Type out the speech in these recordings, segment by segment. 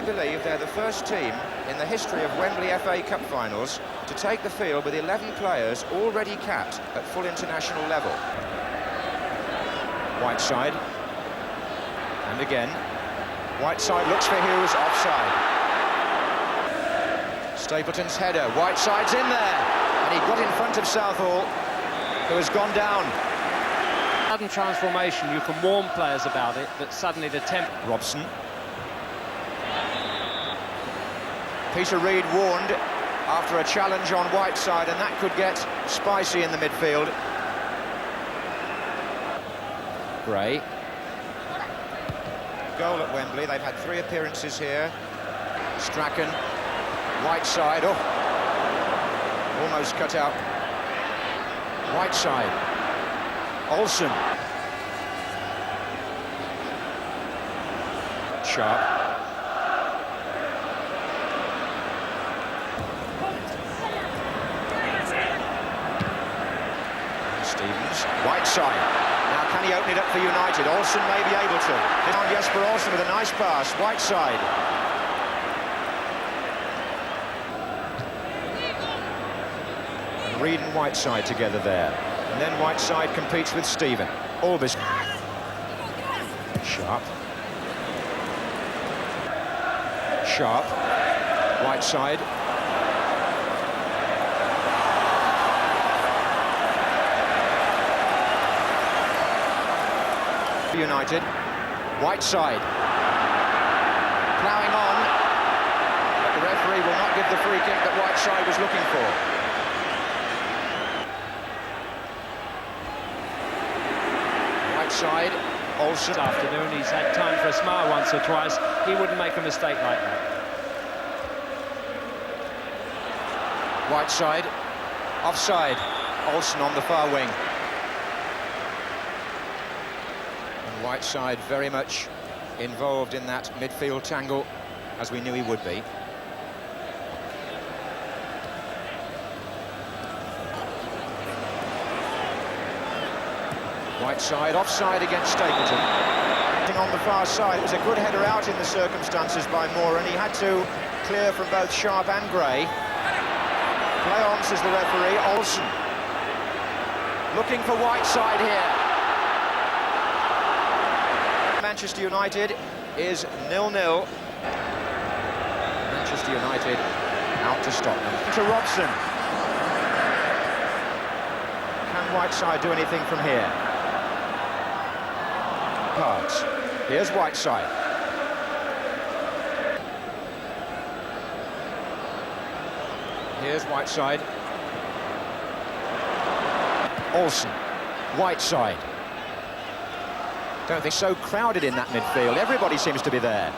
believe they're the first team in the history of Wembley FA Cup finals to take the field with 11 players already capped at full international level. Whiteside. And again. Whiteside looks for Hughes, offside. Stapleton's header. Whiteside's in there. And he got in front of Southall, who has gone down. Sudden transformation, you can warn players about it, but suddenly the tempo... Robson. Peter Reid warned after a challenge on Whiteside, and that could get spicy in the midfield. Gray. Goal at Wembley. They've had 3 appearances here. Strachan. Whiteside. Oh, almost cut out. Whiteside. Olsen. Sharp. Stevens. Whiteside. Now can he open it up for United? Olsen may be able to. It's on Jesper Olsen with a nice pass. Whiteside. And Reid and Whiteside together there. And then Whiteside competes with Stephen. Albis. Sharp. Sharp. Whiteside. United. Whiteside. Ploughing on. But the referee will not give the free kick that Whiteside was looking for. Whiteside. Olsen. This afternoon, he's had time for a smile once or twice. He wouldn't make a mistake like that. Whiteside. Offside. Olsen on the far wing. Whiteside very much involved in that midfield tangle, as we knew he would be. Whiteside offside against Stapleton. On the far side, it was a good header out in the circumstances by Moore, and he had to clear from both Sharp and Gray. Play on, says the referee. Olsen looking for Whiteside here. Manchester United is 0-0. Manchester United out to stop them. To Robson. Can Whiteside do anything from here? Parts. Here's Whiteside. Here's Whiteside. Olsen. Whiteside. Don't think so crowded in that midfield. Everybody seems to be there.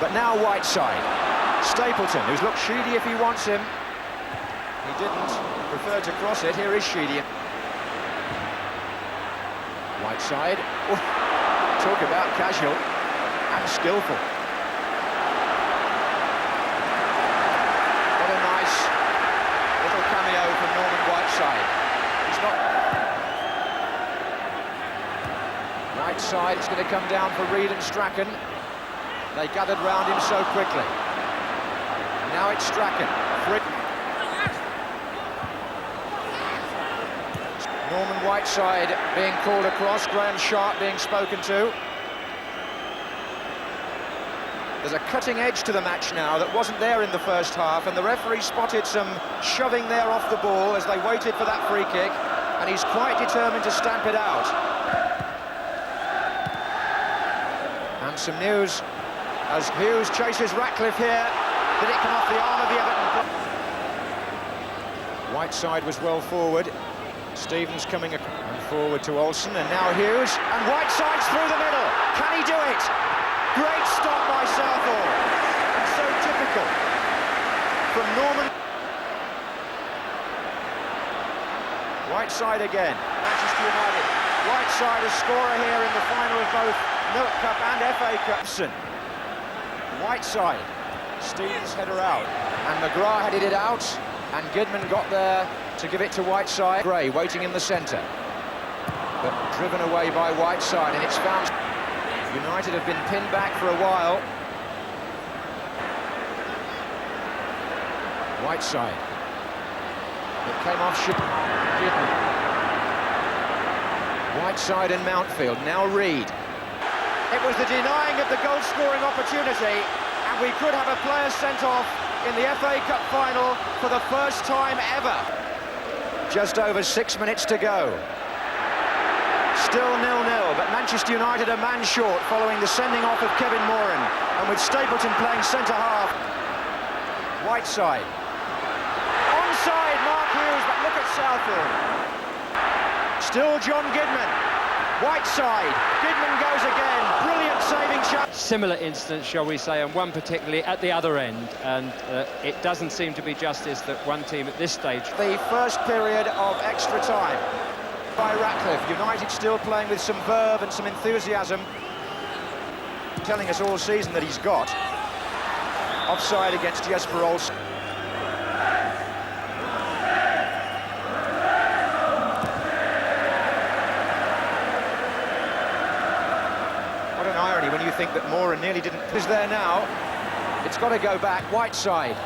But now Whiteside. Stapleton, who's looked Sheedy if he wants him. He didn't. Preferred to cross it. Here is Sheedy. Whiteside. Oh, talk about casual and skillful. What a nice little cameo from Norman Whiteside. He's not... Whiteside is going to come down for Reid and Strachan. They gathered round him so quickly. Now it's Strachan. Norman Whiteside being called across, Graham Sharp being spoken to. There's a cutting edge to the match now that wasn't there in the first half, and the referee spotted some shoving there off the ball as they waited for that free kick, and he's quite determined to stamp it out. And some news as Hughes chases Ratcliffe here. Did it come off the arm of the Everton? Whiteside was well forward. Stevens coming forward to Olsen, and now Hughes, and Whiteside's through the middle. Can he do it? Great stop by Southall. So typical from Norman. Whiteside again. Manchester United. Whiteside a scorer here in the final of both Milk Cup and FA Cup. Whiteside. Stevens header out, and McGrath headed it out, and Gidman got there to give it to Whiteside. Gray waiting in the centre, but driven away by Whiteside, and it's found. United have been pinned back for a while. Whiteside. It came off Gidman. Whiteside and Mountfield, now Reed. It was the denying of the goal-scoring opportunity, and we could have a player sent off in the FA Cup final for the first time ever. Just over 6 minutes to go. Still 0-0, but Manchester United a man short following the sending off of Kevin Moran, and with Stapleton playing centre-half. Whiteside. Onside, Mark Hughes, but look at Southall. Still John Gidman. Whiteside. Gidman goes again. Brilliant saving shot. Similar instance, shall we say, and one particularly at the other end, and it doesn't seem to be justice that one team at this stage. The first period of extra time by Ratcliffe. United still playing with some verve and some enthusiasm, telling us all season that he's got. Offside against Jesper Olsen. What an irony when you think that Moran nearly didn't. Is there now? It's got to go back. Whiteside.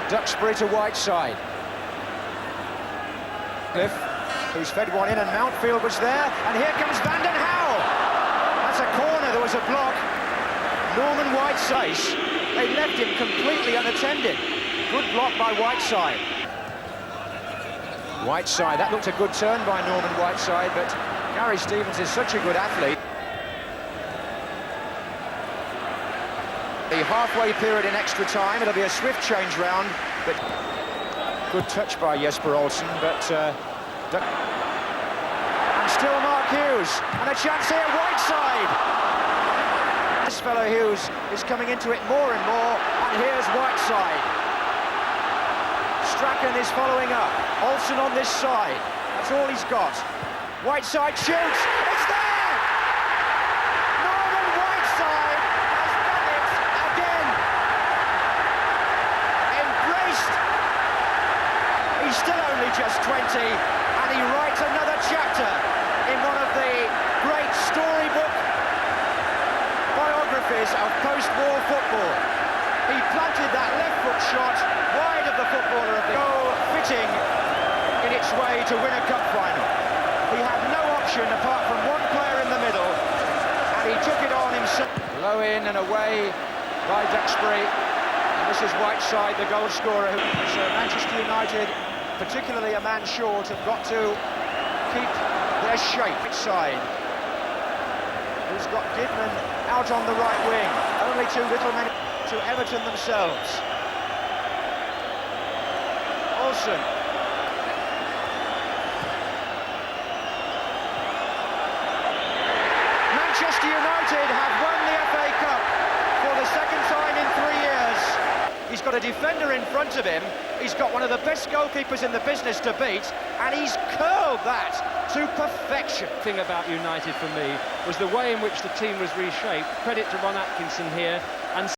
Duxbury to Whiteside. Cliff, who's fed one in, and Mountfield was there, and here comes Van den Hauwe. That's a corner, there was a block. Norman Whiteside, they left him completely unattended. Good block by Whiteside. Whiteside, that looked a good turn by Norman Whiteside, but Gary Stevens is such a good athlete. The halfway period in extra time, it'll be a swift change round, but good touch by Jesper Olsen, but and still Mark Hughes, and a chance here, Whiteside. This fellow Hughes is coming into it more and more, and here's Whiteside. Strachan is following up. Olsen on this side. That's all he's got. Whiteside shoots. It's there! Norman Whiteside has done it again. Embraced. He's still only just 20, and he writes another chapter in one of the great storybook biographies of post-war football. He planted that left foot shot wide of the footballer of the goal, fitting in its way to win a cup final. He had no option apart from one player in the middle, and he took it on himself. Low in and away by Duxbury, and this is Whiteside, the goal scorer. So Manchester United, particularly a man short, have got to keep their shape. Whiteside, who's got Gidman out on the right wing. Only too little men to Everton themselves. Olsen. Manchester United have won the FA Cup for the second time in 3 years. He's got a defender in front of him. He's got one of the best goalkeepers in the business to beat, and he's curled that to perfection. The thing about United for me was the way in which the team was reshaped. Credit to Ron Atkinson here.